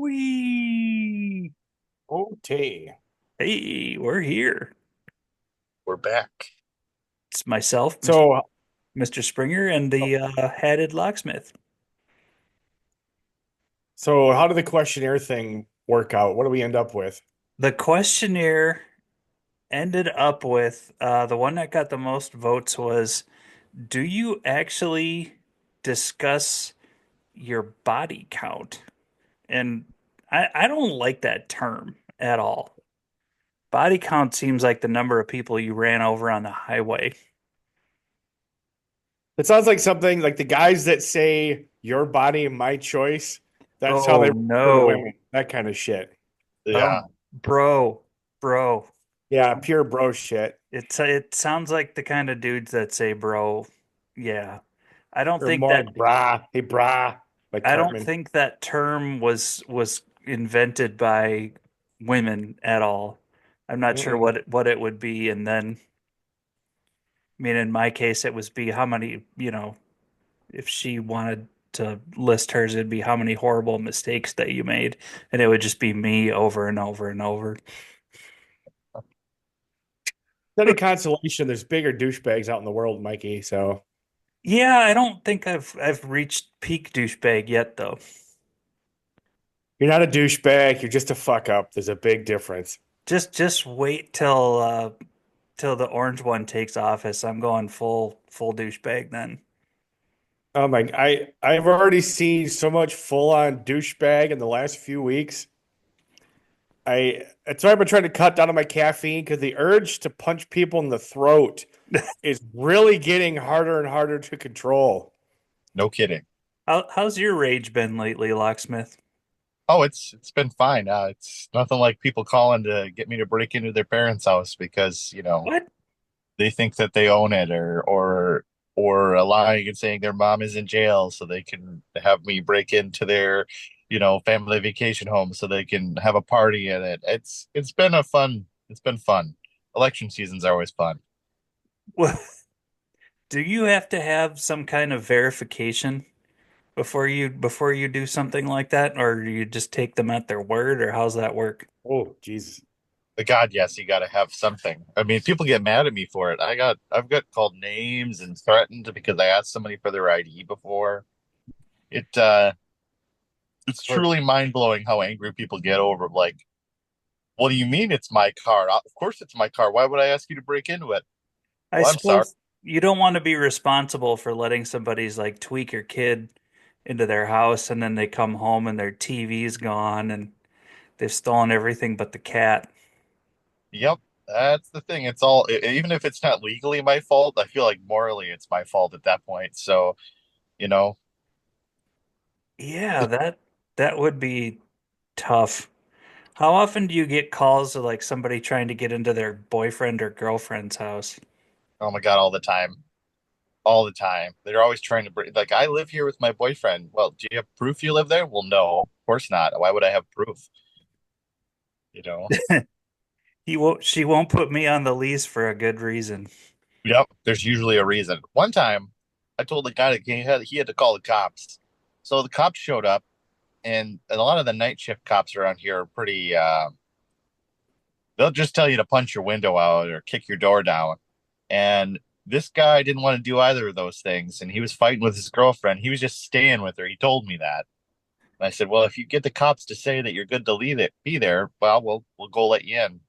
Wee! Okay, Hey, we're here. we're back. It's myself, So, Mr. Springer, and the hatted locksmith. so how did the questionnaire thing work out? What do we end up with? The questionnaire ended up with the one that got the most votes was, do you actually discuss your body count? And I don't like that term at all. Body count seems like the number of people you ran over on the highway. It sounds like something like the guys that say your body, my choice. That's how they Oh refer to no. women. That kind of shit. Oh, Yeah. bro, bro. Yeah, pure bro shit. It sounds like the kind of dudes that say, "Bro." Yeah. I don't Or think more that like brah. Hey, brah. Like I don't Cartman. think that term was invented by women at all. I'm not sure Mm-mm. what it would be, and then I mean in my case it was be how many, if she wanted to list hers, it'd be how many horrible mistakes that you made, and it would just be me over and over and over. Any consolation, there's bigger douchebags out in the world, Mikey. So Yeah, I don't think I've reached peak douchebag yet though. you're not a douchebag. You're just a fuck up. There's a big difference. Just wait till the orange one takes office. I'm going full douchebag then. Oh my, I've already seen so much full on douchebag in the last few weeks. That's why I've been trying to cut down on my caffeine because the urge to punch people in the throat is really getting harder and harder to control. No kidding. How's your rage been lately, Locksmith? Oh, it's been fine. It's nothing like people calling to get me to break into their parents' house because, What? they think that they own it or lying and saying their mom is in jail so they can have me break into their, family vacation home so they can have a party in it. It's been fun. Election seasons are always fun. What? Do you have to have some kind of verification before you do something like that, or do you just take them at their word, or how's that work? Oh, Jesus. But God, yes, you got to have something. I mean, people get mad at me for it. I've got called names and threatened because I asked somebody for their ID before. It it's Or truly mind blowing how angry people get over like, what do you mean it's my car? Of course it's my car. Why would I ask you to break into it? I Well, I'm sorry. suppose you don't want to be responsible for letting somebody's like tweak your kid into their house and then they come home and their TV's gone and they've stolen everything but the cat. Yep, that's the thing. It's all even if it's not legally my fault, I feel like morally it's my fault at that point. So, you know, Yeah, that would be tough. How often do you get calls of like somebody trying to get into their boyfriend or girlfriend's house? oh my God, all the time. All the time. They're always trying to bring, like, I live here with my boyfriend. Well, do you have proof you live there? Well, no, of course not. Why would I have proof? You know? She won't put me on the lease for a good reason. Yep. There's usually a reason. One time, I told the guy that he had to call the cops. So the cops showed up, and a lot of the night shift cops around here are pretty. They'll just tell you to punch your window out or kick your door down. And this guy didn't want to do either of those things, and he was fighting with his girlfriend. He was just staying with her. He told me that. And I said, "Well, if you get the cops to say that you're good to leave it, be there. Well, we'll go let you in."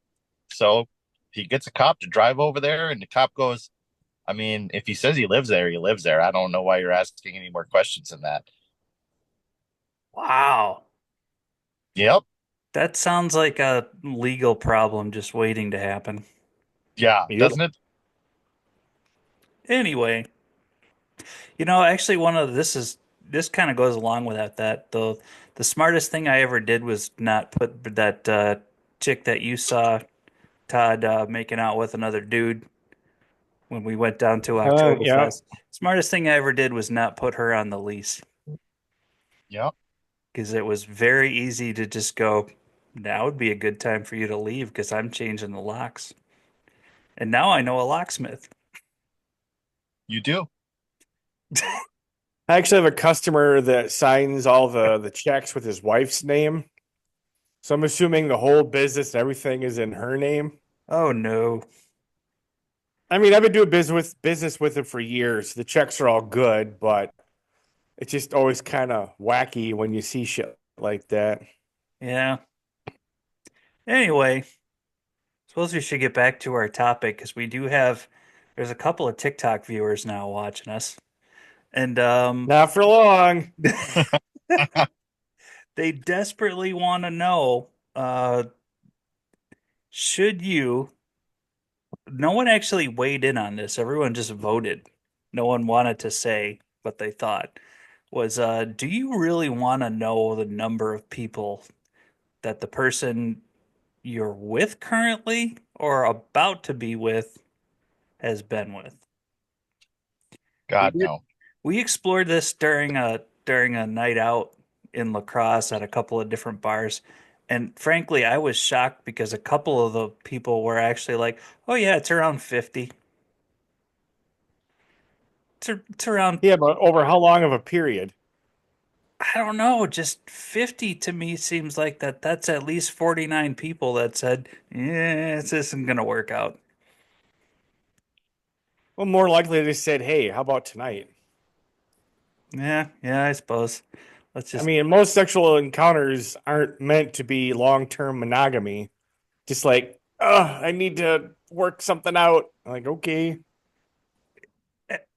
So he gets a cop to drive over there, and the cop goes, "I mean, if he says he lives there, he lives there. I don't know why you're asking any more questions than that." Wow. Yep. That sounds like a legal problem just waiting to happen. Yeah. yep. Doesn't it? Anyway, actually one of this kind of goes along with that. The smartest thing I ever did was not put that chick that you saw Todd making out with another dude when we went down to Yeah. Oktoberfest. Smartest thing I ever did was not put her on the lease Yep. because it was very easy to just go, now would be a good time for you to leave because I'm changing the locks. And now I know a locksmith. You do. I actually have a customer that signs all the checks with his wife's name. So I'm assuming the whole business, everything is in her name. Oh no. I mean, I've been doing business with him for years. The checks are all good, but it's just always kind of wacky when you see shit like that. Yeah. Anyway, suppose we should get back to our topic because there's a couple of TikTok viewers now watching us. And Not for long. they desperately want to know, should you, no one actually weighed in on this. Everyone just voted. No one wanted to say what they thought. Was do you really want to know the number of people that the person you're with currently or about to be with has been with? We God, did no. we explored this during a night out in La Crosse at a couple of different bars. And frankly, I was shocked because a couple of the people were actually like, "Oh yeah, it's around 50." It's around, Yeah, but over how long of a period? I don't know, just 50 to me seems like that's at least 49 people that said, "Yeah, this isn't gonna work out." Well, more likely they said, "Hey, how about tonight?" Yeah, yeah, I suppose. Let's I just mean, most sexual encounters aren't meant to be long-term monogamy. Just like, oh, I need to work something out. I'm like, okay.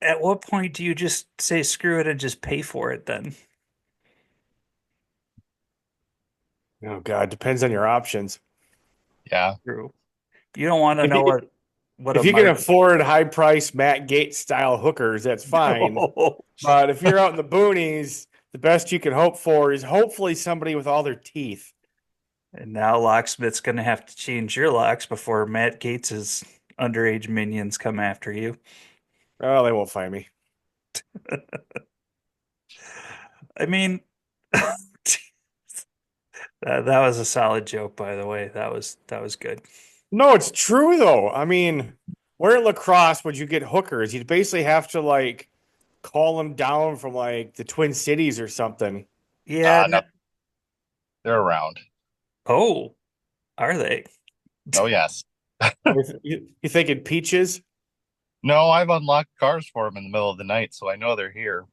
at what point do you just say screw it and just pay for it then? Oh God, depends on your options. Yeah. True. You don't want to If know you what a if you can mark. afford high-price Matt Gates style hookers, that's fine. No. But if you're out in the boonies, the best you can hope for is hopefully somebody with all their teeth. And now Locksmith's going to have to change your locks before Matt Gates's underage minions come after you. Oh, they won't find me. I mean, that was a solid joke, by the way. That was good. No, it's true though. I mean, where in lacrosse would you get hookers? You'd basically have to like call them down from like the Twin Cities or something. Yeah. No, they're around. Oh, are they? Oh, yes. You thinking peaches? No, I've unlocked cars for them in the middle of the night, so I know they're here.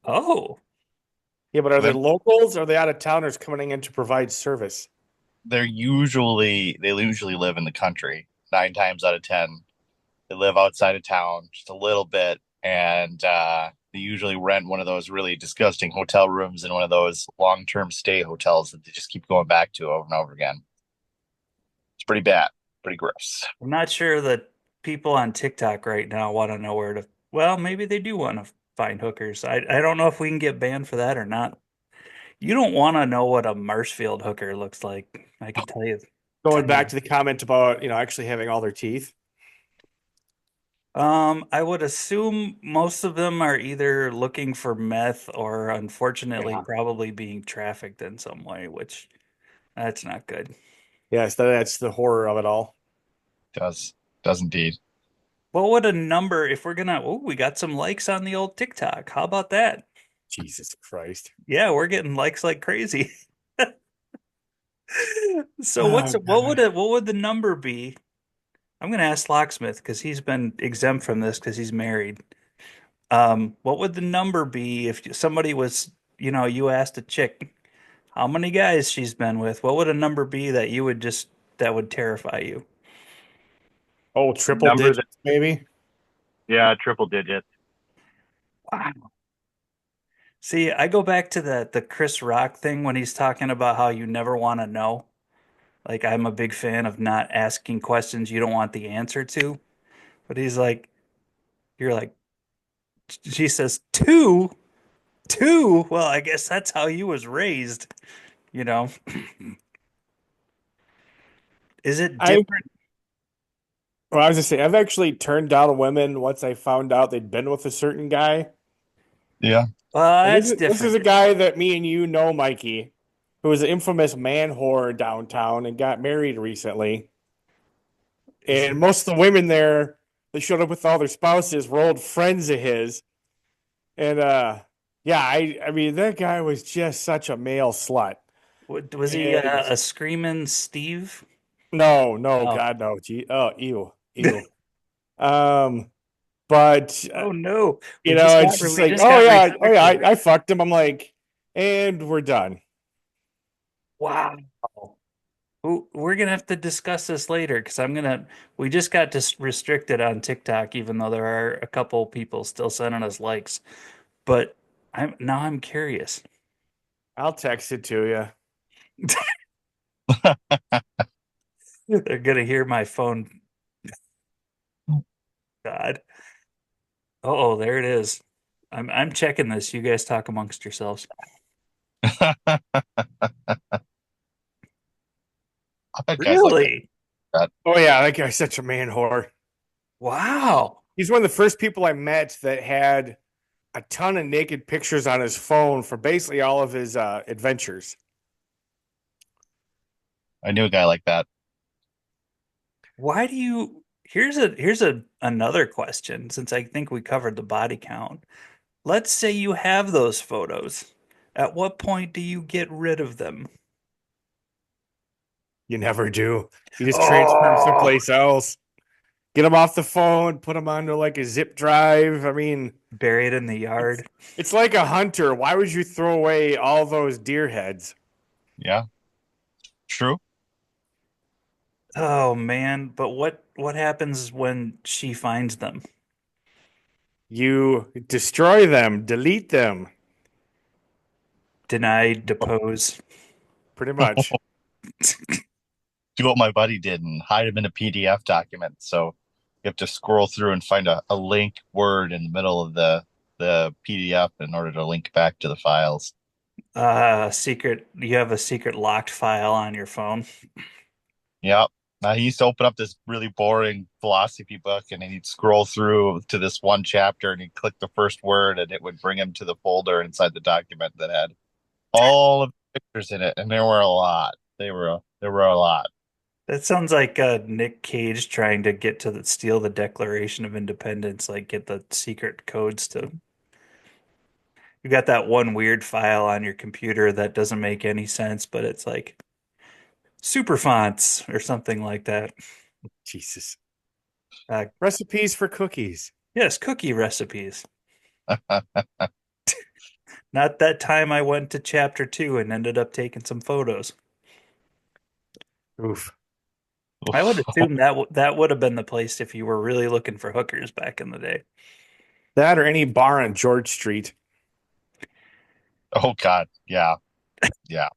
Oh, Yeah, but are they Then locals? Or are they out of towners coming in to provide service? they usually live in the country. 9 times out of 10, they live outside of town just a little bit, and they usually rent one of those really disgusting hotel rooms in one of those long-term stay hotels that they just keep going back to over and over again. It's pretty bad, pretty gross. I'm not sure that people on TikTok right now want to know where to. Well, maybe they do want to find hookers. I don't know if we can get banned for that or not. You don't want to know what a Marshfield hooker looks like. I can tell you. Going Tell back you. to the comment about, actually having all their teeth. I would assume most of them are either looking for meth or unfortunately Yeah. probably being trafficked in some way, which that's not good. Yes, that's the horror of it all. Does indeed. What would a number if we're gonna, oh, we got some likes on the old TikTok. How about that? Jesus Christ. Yeah, we're getting likes like crazy. So Oh, God. what would the number be? I'm gonna ask Locksmith because he's been exempt from this because he's married. What would the number be if somebody was, you asked a chick how many guys she's been with? What would a number be that would terrify you? Oh, A triple number that, digits, maybe? yeah, triple digits. Wow. See, I go back to the Chris Rock thing when he's talking about how you never want to know. Like I'm a big fan of not asking questions you don't want the answer to. But he's like, you're like, she says two, two. Well, I guess that's how you was raised, you know. Is it I different? Well, I was just saying, I've actually turned down women once I found out they'd been with a certain guy. Yeah. And this That's is this is different. a guy that me and you know, Mikey, who was an infamous man whore downtown and got married recently. Is And most of the women there, they showed up with all their spouses, were old friends of his. And yeah, I mean that guy was just such a male slut. Was he And a screaming Steve? no, no, Oh, God, no. Gee, oh, ew, ew. Um, but oh no. We just it's got just we like, just got oh yeah, restricted. I fucked him. I'm like, and we're done. Wow. We're gonna have to discuss this later because we just got restricted on TikTok, even though there are a couple people still sending us likes. But I'm curious. I'll text it to you. They're gonna hear my phone. God. Oh, there it is. I'm checking this. You guys talk amongst yourselves. I bet guys like Really? that. Oh yeah, that guy's such a man whore. Wow. He's one of the first people I met that had a ton of naked pictures on his phone for basically all of his adventures. I knew a guy like that. Why do you here's another question since I think we covered the body count. Let's say you have those photos. At what point do you get rid of them? You never do. You just transfer him Oh, someplace else. Get him off the phone, put him onto like a zip drive. I mean, bury it in the it's yard. it's like a hunter. Why would you throw away all those deer heads? Yeah, true. Oh man, but what happens when she finds them? You destroy them, delete them, Deny, depose. pretty much. Do what my buddy did and hide them in a PDF document. So you have to scroll through and find a link word in the middle of the PDF in order to link back to the files. You have a secret locked file on your phone. Yep. He used to open up this really boring philosophy book and then he'd scroll through to this one chapter and he'd click the first word and it would bring him to the folder inside the document that had all of the pictures in it. And there were a lot. There were a lot. That sounds like Nick Cage trying to get to steal the Declaration of Independence, like get the secret codes to. You got that one weird file on your computer that doesn't make any sense, but it's like super fonts or something like that. Jesus. Uh, Recipes for cookies. yes, cookie recipes. Not that time I went to chapter two and ended up taking some photos. Oof. I would assume that would have been the place if you were really looking for hookers back in the day. That or any bar on George Street. Oh God. Yeah. Yeah.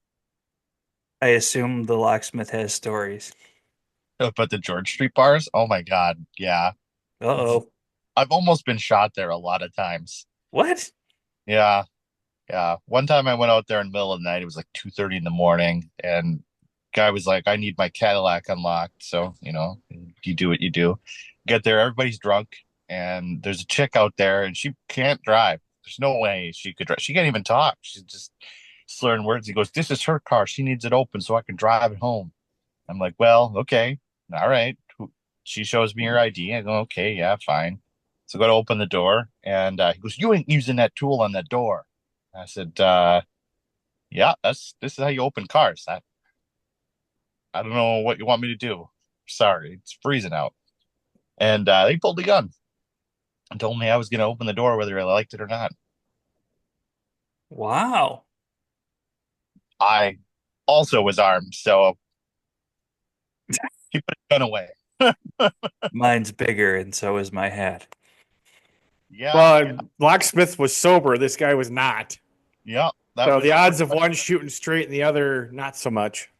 I assume the locksmith has stories. But the George Street bars, oh my God. Yeah. Uh-oh. I've almost been shot there a lot of times. What? Yeah. Yeah. One time I went out there in the middle of the night. It was like 2:30 in the morning and guy was like, I need my Cadillac unlocked. So, you do what you do. Get there, everybody's drunk, and there's a chick out there and she can't drive. There's no way she could drive. She can't even talk. She's just slurring words. He goes, this is her car. She needs it open so I can drive it home. I'm like, well, okay. All right. She shows me her ID. I go, okay, yeah, fine. So I go to open the door and he goes, you ain't using that tool on that door. I said, yeah, this is how you open cars. I don't know what you want me to do. Sorry, it's freezing out. And they pulled the gun and told me I was going to open the door whether I liked it or not. Wow. I also was armed, so he put the gun away. Mine's bigger, and so is my hat. Yeah, Well, locksmith was sober. This guy was not. yeah, that So the was odds of one shooting straight and the other not so much.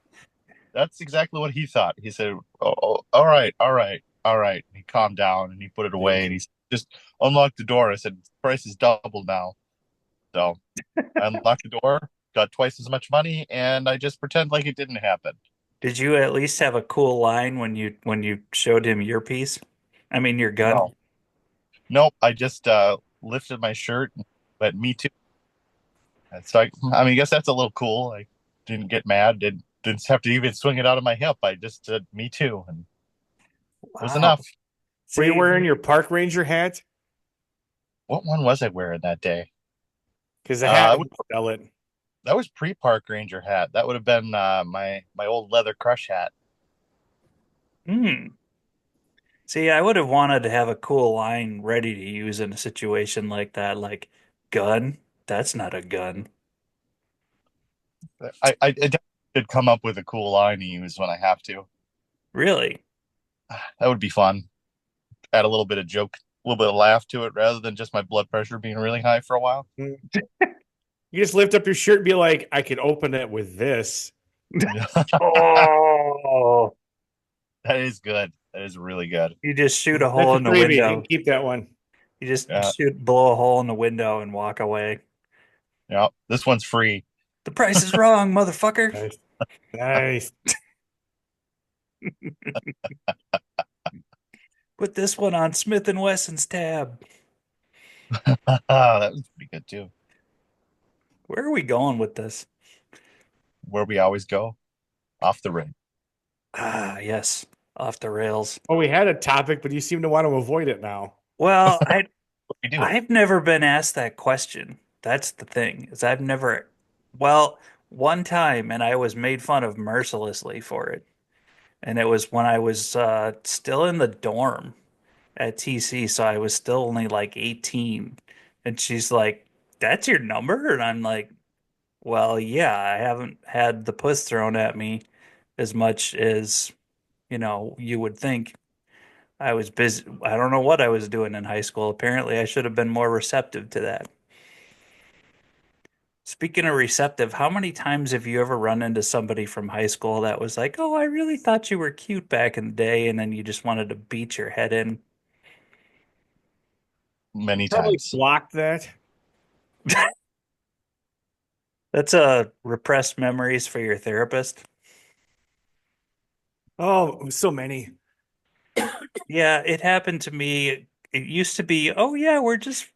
that's exactly what he thought. He said, oh, all right, all right, all right. He calmed down and he put it away and he just unlocked the door. I said, price is doubled now. So I unlocked the door, got twice as much money, and I just pretend like it didn't happen. Did you at least have a cool line when you showed him your piece? I mean your gun. No, nope. I just lifted my shirt, but me too. And so I mean, I guess that's a little cool. I didn't get mad. Didn't have to even swing it out of my hip. I just said me too, and it was Wow. enough. Were you See, wearing your park ranger hat? What one was I wearing that day? Because the I hat would would sell it. That was pre-park ranger hat. That would have been my old leather crush hat. Hmm. See, I would have wanted to have a cool line ready to use in a situation like that, like gun. That's not a gun. I definitely did come up with a cool line to use when I have to. Really? That would be fun. Add a little bit of joke, a little bit of laugh to it, rather than just my blood pressure being really high for a while. Mm. You just lift up your shirt and be like, I could open it with this. Oh, That is good. That is really good. you just shoot a That's hole a in the freebie. You can window. keep that one. You just Yeah, blow a hole in the window and walk away. yeah. This one's free. The price is wrong, motherfucker. Nice. Nice. Put this one on Smith and Wesson's tab. That was pretty good too. Where are we going with this? Where we always go, off the rim. Ah, yes, off the rails. Oh, we had a topic, but you seem to want to avoid it now. Well, We do. I've never been asked that question. That's the thing, is I've never, well, one time, and I was made fun of mercilessly for it. And it was when I was still in the dorm at TC, so I was still only like 18. And she's like, "That's your number?" And I'm like, "Well, yeah, I haven't had the puss thrown at me as much as, you would think." I was busy. I don't know what I was doing in high school. Apparently, I should have been more receptive to that. Speaking of receptive, how many times have you ever run into somebody from high school that was like, "Oh, I really thought you were cute back in the day," and then you just wanted to beat your head in? Many Probably times. blocked that. That's a repressed memories for your therapist. Oh, so many. Yeah, it happened to me. It used to be, "Oh yeah, we're just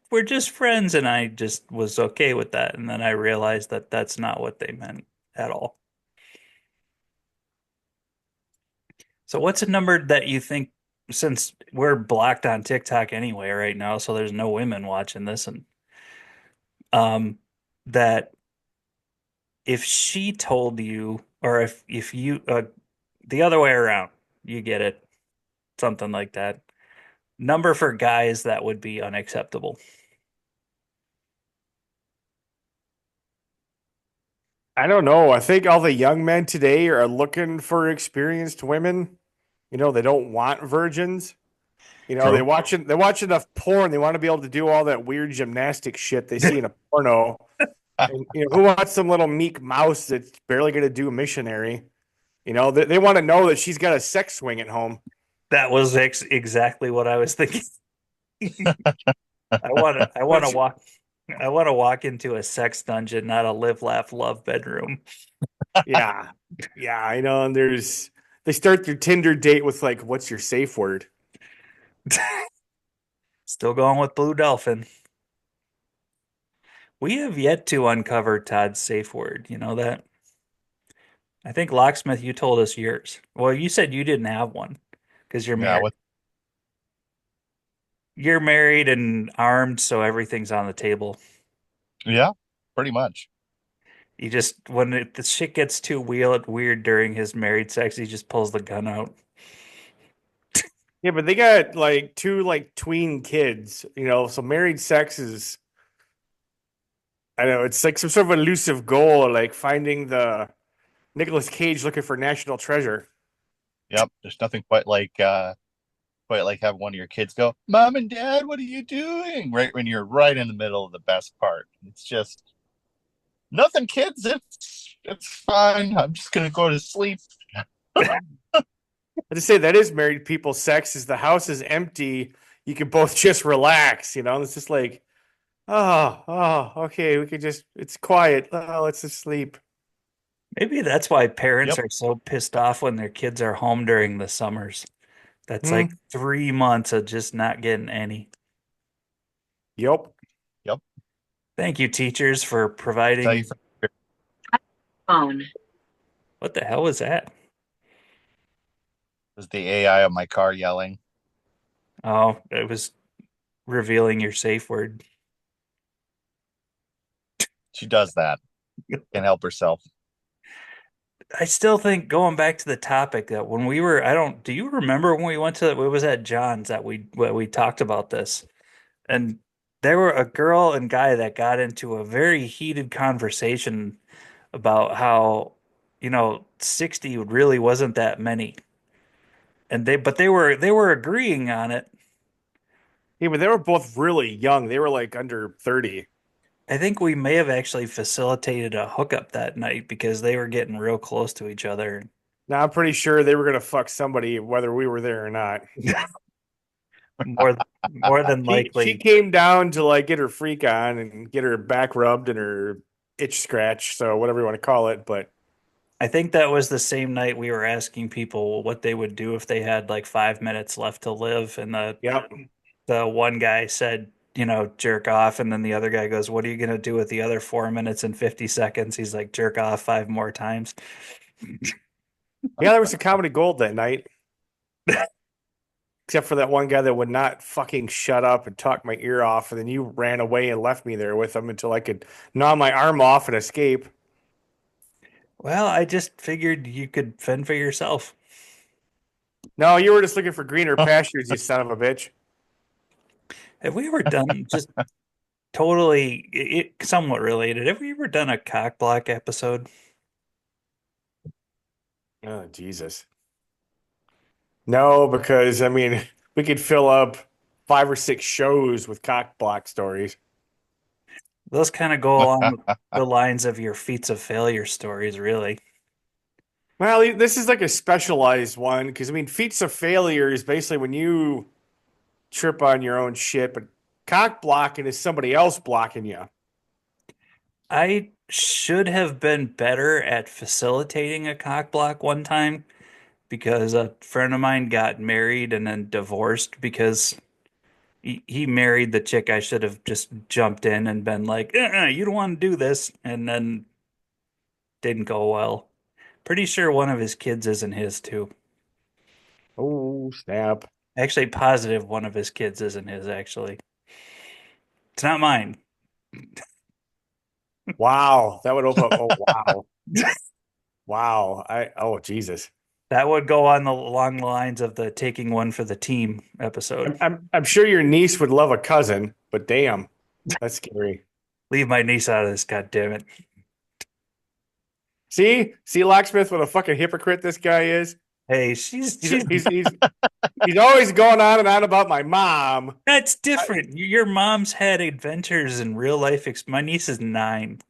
friends," and I just was okay with that. And then I realized that that's not what they meant at all. So what's a number that you think, since we're blocked on TikTok anyway right now, so there's no women watching this, and um that if she told you, or if you the other way around, you get it, something like that. Number for guys that would be unacceptable. I don't know. I think all the young men today are looking for experienced women. They don't want virgins. They True. watch enough porn. They want to be able to do all that weird gymnastic shit they see in a porno. And who wants some little meek mouse that's barely going to do missionary? They want to know that she's got a sex swing at home. That was exactly what I was thinking. I want to Which, walk I want to walk into a sex dungeon, not a live, laugh, love bedroom. yeah, yeah, And they start their Tinder date with like, "What's your safe word?" Still going with Blue Dolphin. We have yet to uncover Todd's safe word. You know that? I think Locksmith, you told us yours. Well, you said you didn't have one because you're Yeah. married. You're married and armed, so everything's on the table. Yeah. Pretty much. He just, when the shit gets too weird during his married sex, he just pulls the gun out. Yeah, but they got like two like tween kids. So married sex is, I don't know, it's like some sort of elusive goal, like finding the Nicolas Cage looking for national treasure. Yep. There's nothing quite like having one of your kids go, "Mom and Dad, what are you doing?" Right when you're right in the middle of the best part. It's just nothing, kids. It's fine. I'm just gonna go to sleep. I just say that is married people sex is the house is empty. You can both just relax, It's just like, okay, we could just, it's quiet. Oh, let's just sleep. Maybe that's why parents Yep. are so pissed off when their kids are home during the summers. That's like Hmm. 3 months of just not getting any. Yep. Yep. Thank you, teachers, for Tell you providing. for Phone. What the hell was that? was the AI of my car yelling. Oh, it was revealing your safe word. She does that. Can't help herself. I still think going back to the topic that when we were, I don't, do you remember when we went to, it was at John's that we talked about this, and there were a girl and guy that got into a very heated conversation about how, 60 really wasn't that many. And but they were agreeing on it. Yeah, but they were both really young. They were like under 30. I think we may have actually facilitated a hookup that night because they were getting real close to each other. Now I'm pretty sure they were gonna fuck somebody whether we were there or not. More than She likely. came down to like get her freak on and get her back rubbed and her itch scratch, so whatever you want to call it. But I think that was the same night we were asking people what they would do if they had like 5 minutes left to live, and yep. the one guy said, jerk off, and then the other guy goes, "What are you gonna do with the other 4 minutes and 50 seconds?" He's like, "Jerk off five more times." Yeah, there was some comedy gold that night, except for that one guy that would not fucking shut up and talk my ear off, and then you ran away and left me there with him until I could gnaw my arm off and escape. Well, I just figured you could fend for yourself. No, you were just looking for greener pastures, you son of a bitch. Have we ever done just totally somewhat related? Have we ever done a cock block episode? Oh, Jesus. No, because I mean, we could fill up 5 or 6 shows with cock block stories. Those kind of go along the lines of your feats of failure stories, really. Well, this is like a specialized one because I mean, feats of failure is basically when you trip on your own shit, but cock blocking is somebody else blocking you. I should have been better at facilitating a cock block one time because a friend of mine got married and then divorced because he married the chick. I should have just jumped in and been like, you don't want to do this. And then didn't go well. Pretty sure one of his kids isn't his, too. Oh, snap. Actually, positive one of his kids isn't his, actually. It's not mine. Wow. That would open up. Oh, wow. Wow. Oh, Jesus. That would go on along the lines of the taking one for the team episode. I'm sure your niece would love a cousin, but damn, that's scary. Leave my niece out of this, goddammit. See, locksmith, what a fucking hypocrite this guy is. Hey, she's He's she's he's he's he's always going on and on about my mom. that's different. Your mom's had adventures in real life. My niece is 9.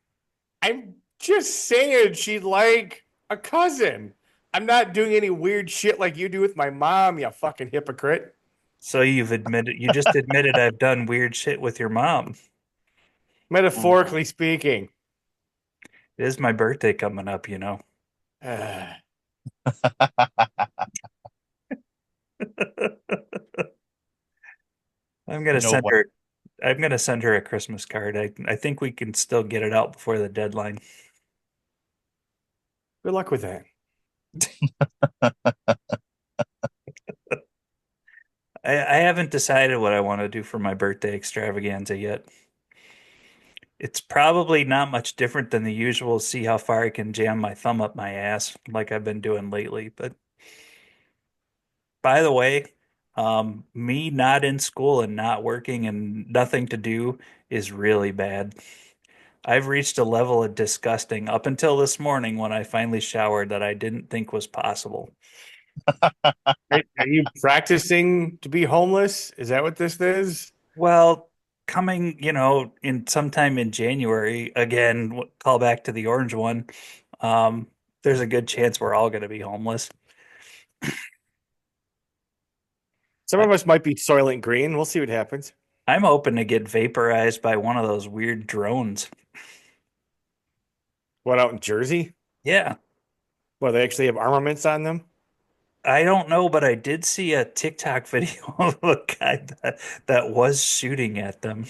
I'm just saying she'd like a cousin. I'm not doing any weird shit like you do with my mom, you fucking hypocrite. So you just admitted I've done weird shit with your mom. Metaphorically speaking. It is my birthday coming up, I'm gonna You know send what? her I'm gonna send her a Christmas card. I think we can still get it out before the deadline. Good luck with that. I haven't decided what I want to do for my birthday extravaganza yet. It's probably not much different than the usual, see how far I can jam my thumb up my ass like I've been doing lately. But by the way, me not in school and not working and nothing to do is really bad. I've reached a level of disgusting up until this morning when I finally showered that I didn't think was possible. Are you practicing to be homeless? Is that what this is? Well, coming, in sometime in January, again, call back to the orange one. There's a good chance we're all going to be homeless. Some I, of us might be Soylent Green. We'll see what happens. I'm hoping to get vaporized by one of those weird drones. What, out in Jersey? Yeah, Well, they actually have armaments on them? I don't know, but I did see a TikTok video of a guy that was shooting at them.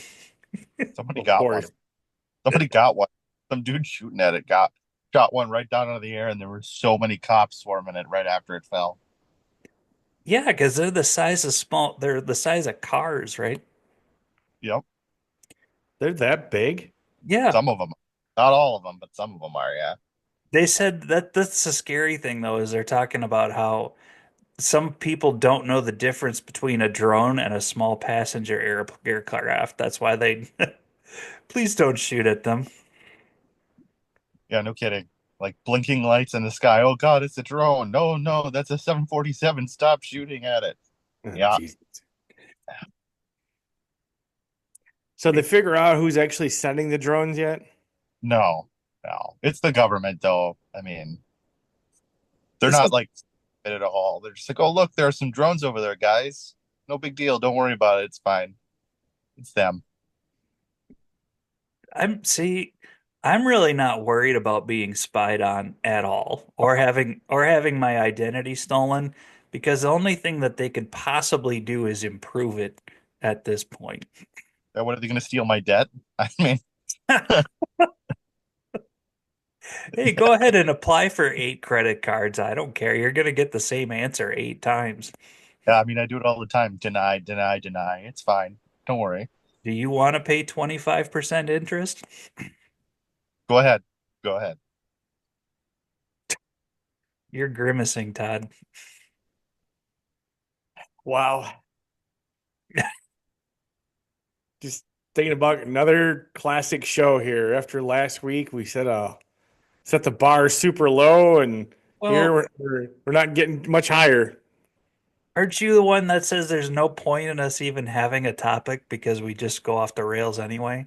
Somebody Of got one. course. Somebody got one. Some dude shooting at it got shot one right down into the air, and there were so many cops swarming it right after it fell. Yeah, because they're the size of cars, right? Yep, They're that big? Yeah. some of them. Not all of them, but some of them are. Yeah. They said that that's the scary thing though, is they're talking about how some people don't know the difference between a drone and a small passenger aircraft. That's why they please don't shoot at them. Yeah. No kidding. Like blinking lights in the sky. Oh God, it's a drone. No, no, that's a 747. Stop shooting at it. Oh, Yeah. Jesus. So they figure out who's actually sending the drones yet? No, no. It's the government, though. I mean, they're This not is like at all. They're just like, oh, look, there are some drones over there, guys. No big deal. Don't worry about it. It's fine. It's them. I'm see, I'm really not worried about being spied on at all or having my identity stolen because the only thing that they could possibly do is improve it at this point. What are they going to steal my debt? I mean, Hey, go ahead and apply for 8 credit cards. I don't care. You're gonna get the same answer 8 times. yeah, I mean, I do it all the time. Deny, deny, deny. It's fine. Don't worry. Do you want to pay 25% interest? Go ahead. Go ahead. You're grimacing, Todd. Wow. Just thinking about another classic show here. After last week, we set the bar super low, and here Well, we're not getting much higher. aren't you the one that says there's no point in us even having a topic because we just go off the rails anyway? I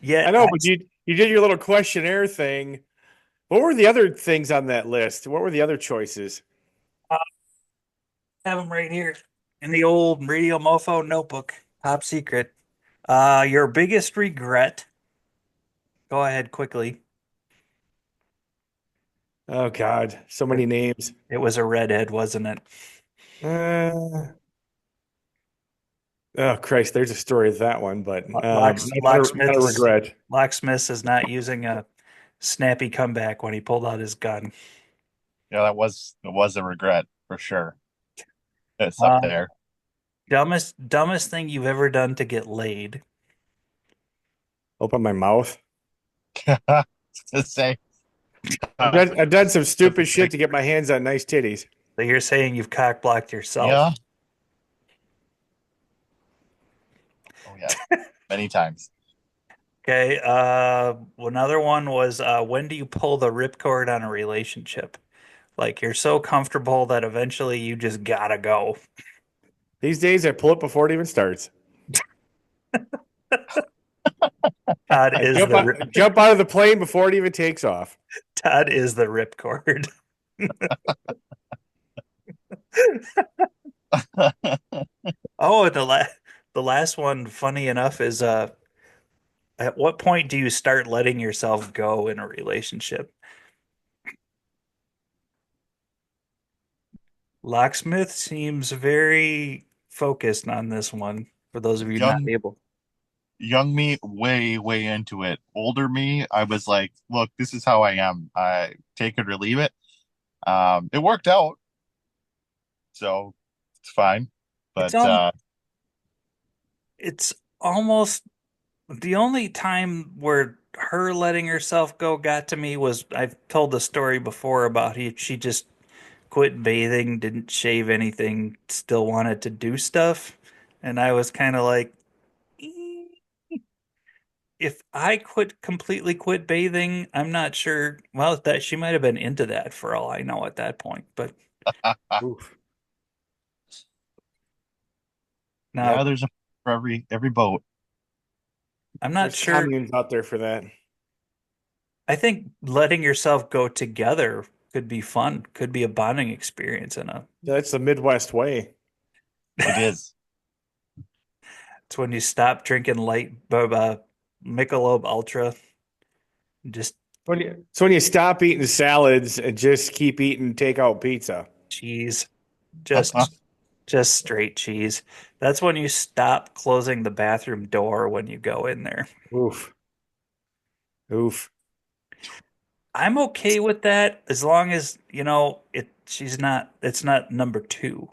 Yet know, I but you did your little questionnaire thing. What were the other things on that list? What were the other choices? have them right here in the old RadioMofo notebook. Top secret. Your biggest regret. Go ahead quickly. Oh God, so It, many names. it was a redhead, wasn't it? Uh, oh Christ, there's a story of that one, but not a regret. Locksmith is not using a snappy comeback when he pulled out his gun. Yeah, that was a regret for sure. It's up Uh, there. dumbest thing you've ever done to get laid. Open my mouth. To say, I've done some that's a stupid shit big, to get my hands on nice titties. So you're saying you've cock blocked yourself. yeah. Oh yeah, many times. Okay. Another one was when do you pull the ripcord on a relationship? Like you're so comfortable that eventually you just gotta go. These days, I pull it before it even starts. Todd I is jump out of the plane before it even takes off. Todd is the ripcord. Oh, and the last one, funny enough, is at what point do you start letting yourself go in a relationship? Locksmith seems very focused on this one for those of you not Young able. young me way way into it. Older me, I was like, look, this is how I am. I take it or leave it. It worked out, so it's fine. It's But um it's almost the only time where her letting herself go got to me was I've told the story before about she just quit bathing, didn't shave anything, still wanted to do stuff. And I was kind of like, "Eh, if I completely quit bathing, I'm not sure. Well, that she might have been into that for all I know at that point. But Oof. yeah, now there's a for every boat. I'm not There's sure. communes out there for that. I think letting yourself go together could be fun, could be a bonding experience and a Yeah, that's the Midwest way. It is. it's when you stop drinking light Michelob Ultra, just When you stop eating salads and just keep eating takeout pizza. cheese, just just straight cheese. That's when you stop closing the bathroom door when you go in there. Oof. Oof. I'm okay with that as long as, it's not number two.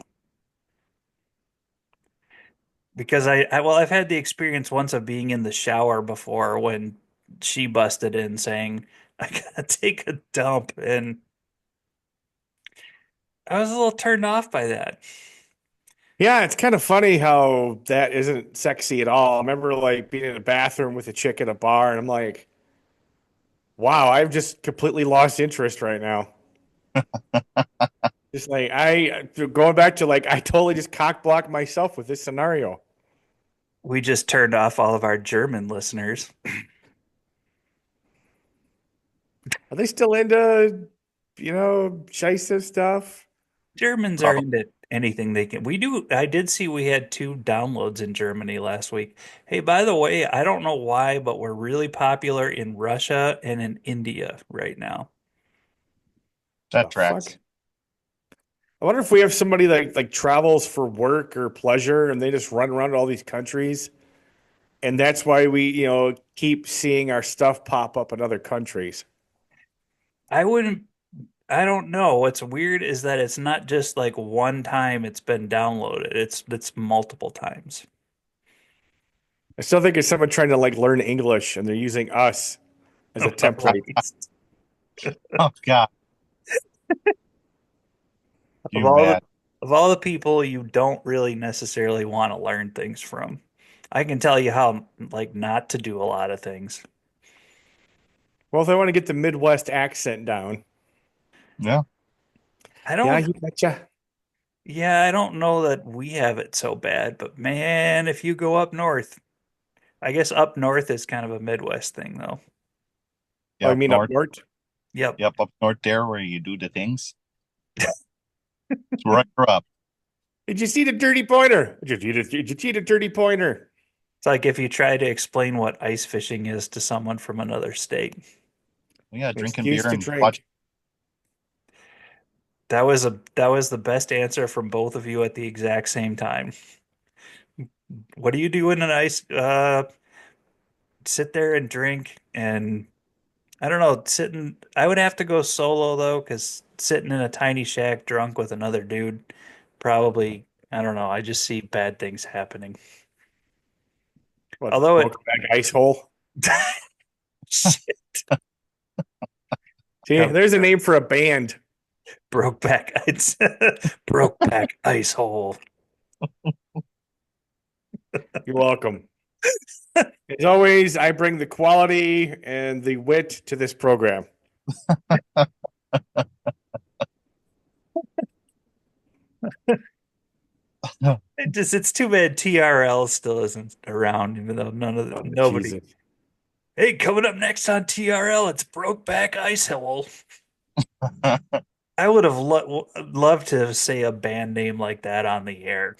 Because well, I've had the experience once of being in the shower before when she busted in saying, I gotta take a dump. And I was a little turned off by that. Yeah, it's kind of funny how that isn't sexy at all. I remember like being in a bathroom with a chick at a bar, and I'm like, wow, I've just completely lost interest right now. Just like going back to like I totally just cock blocked myself with this scenario. We just turned off all of our German listeners. Are they still into, Scheisse stuff? Germans are Probably. into anything they can. We do. I did see we had two downloads in Germany last week. Hey, by the way, I don't know why, but we're really popular in Russia and in India right now. That The fuck? tracks. I wonder if we have somebody like travels for work or pleasure and they just run around to all these countries. And that's why we, keep seeing our stuff pop up in other countries. I wouldn't. I don't know. What's weird is that it's not just like one time it's been downloaded. It's multiple times. I still think it's someone trying to like learn English and they're using us as a template. Oh God, Of you all the mad? of all the people you don't really necessarily want to learn things from. I can tell you how like not to do a lot of things. Well, if I want to get the Midwest accent down, Yeah, I yeah, don't you betcha. Yeah, I don't know that we have it so bad, but man, if you go up north, I guess up north is kind of a Midwest thing though. Oh, yeah, you up mean up north. north? Yep. Yep, up north there where you do the things. It's where I grew up. Did you see the dirty pointer? Did you see the dirty pointer? It's like if you try to explain what ice fishing is to someone from another state. Yeah, An drinking excuse beer to and watch. drink. That was the best answer from both of you at the exact same time. What do you do in an ice sit there and drink and I don't know, sitting I would have to go solo though, because sitting in a tiny shack drunk with another dude probably I don't know, I just see bad things happening. What, Although it Brokeback Ice Hole? shit, See, come there's a name for a band. broke back it's broke back ice hole. You're welcome. As always, I bring the quality and the wit to this program. It's too bad TRL still isn't around, even though Oh, nobody. Jesus. Hey, coming up next on TRL, it's Brokeback Ice Hole. I would have loved to say a band name like that on the air.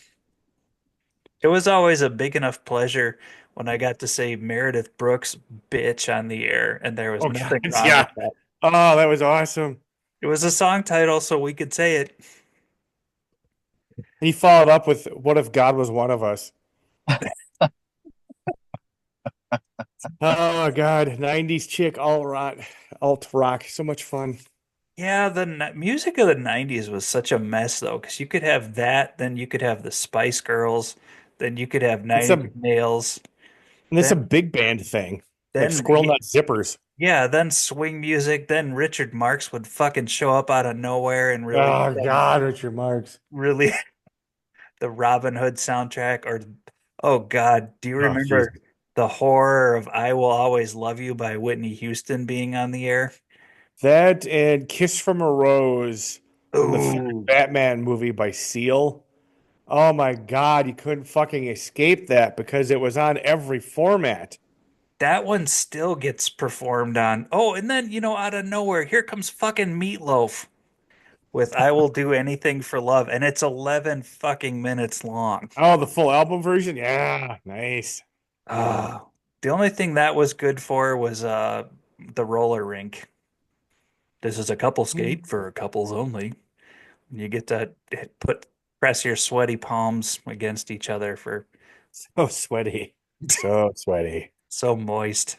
It was always a big enough pleasure when I got to say Meredith Brooks' bitch on the air, and there was Oh, God. nothing wrong Yeah. with that. Oh, that was awesome. It was a song title, so we could say it. He followed up with, "What if God was one of us?" Oh, God. 90s chick, alt rock. So much fun. Yeah, the music of the 90s was such a mess, though, because you could have that, then you could have the Spice Girls, then you could have It's Nine a, Inch Nails, and it's a then, big band thing, like then, Squirrel Nut Zippers. yeah, then swing music, then Richard Marx would fucking show up out of nowhere and really Oh, become God, Richard Marx. really the Robin Hood soundtrack or oh God, do you Oh, jeez. remember the horror of I Will Always Love You by Whitney Houston being on the air? That and Kiss from a Rose from the third Ooh, Batman movie by Seal. Oh my God, you couldn't fucking escape that because it was on every format. that one still gets performed on. Oh, and then, out of nowhere, here comes fucking Meatloaf with I Will Do Anything for Love, and it's 11 fucking minutes long. Oh, the full album version? Yeah, nice. Ah, the only thing that was good for was the roller rink. This is a couple skate for couples only. You get to put press your sweaty palms against each other for So sweaty. So sweaty. so moist.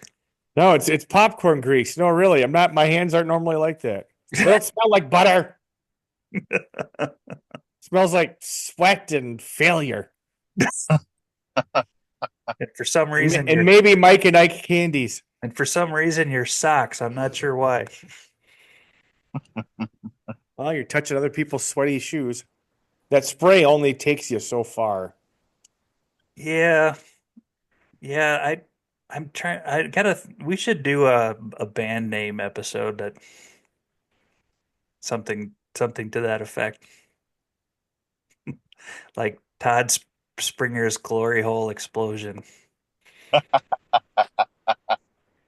No, it's popcorn grease. No, really, I'm not. My hands aren't normally like that. They don't smell like butter. It smells like sweat and failure. And for some And, reason, and you're maybe Mike and Ike candies. And for some reason, your socks. I'm not sure why. Well, you're touching other people's sweaty shoes. That spray only takes you so far. Yeah, yeah. I'm trying. I gotta. We should do a band name episode that something to that effect, like Springer's Glory Hole Explosion.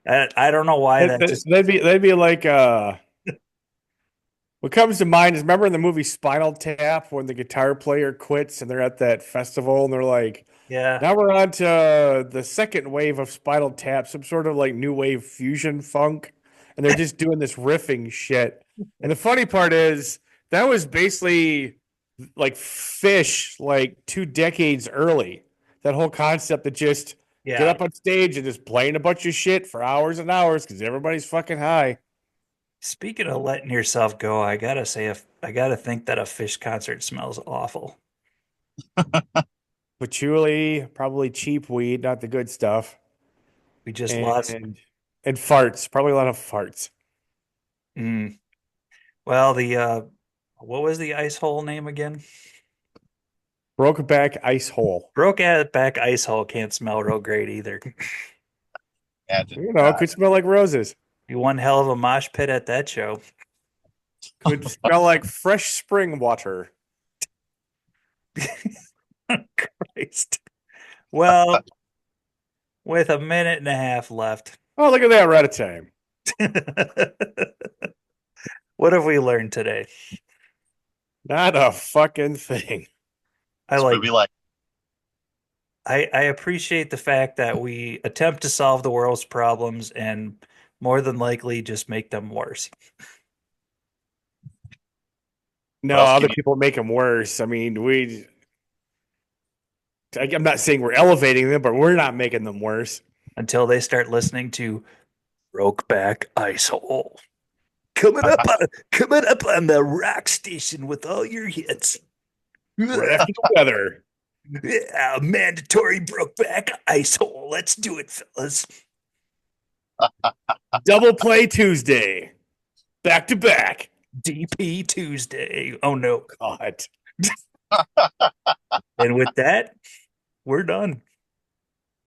I don't know why that just. That'd be like what comes to mind is remember in the movie Spinal Tap when the guitar player quits and they're at that festival and they're like, Yeah, now we're on to the second wave of Spinal Tap, some sort of like new wave fusion funk, and they're just doing this riffing shit. And the funny part is that was basically like Fish like 2 decades early. That whole concept to just get yeah. up on stage and just playing a bunch of shit for hours and hours because everybody's fucking high. Speaking of letting yourself go, I gotta say, if I gotta think that a Fish concert smells awful. Patchouli, probably cheap weed, not the good stuff, We just lost. and and farts, probably a lot of farts. Mm. Well, the what was the ice hole name again? Brokeback Ice Hole. Broke at back ice hole can't smell real great either. Imagine. You know, it could smell like roses. You one hell of a mosh pit at that show. Could smell like fresh spring water. Christ. Well, with a minute and a half left. Oh, look at that, we're out of time. What have we learned today? Not a fucking thing. I This like movie, like, I appreciate the fact that we attempt to solve the world's problems and more than likely just make them worse what No, else other can you? people make them worse. I mean, I'm not saying we're elevating them, but we're not making them worse. until they start listening to Brokeback Ice Hole. Coming up on the rock station with all your hits. Right after the weather. Yeah, mandatory Brokeback Ice Hole. Let's do it, fellas. Double play Tuesday. Back to back. DP Tuesday. Oh no. God. And with that, we're done.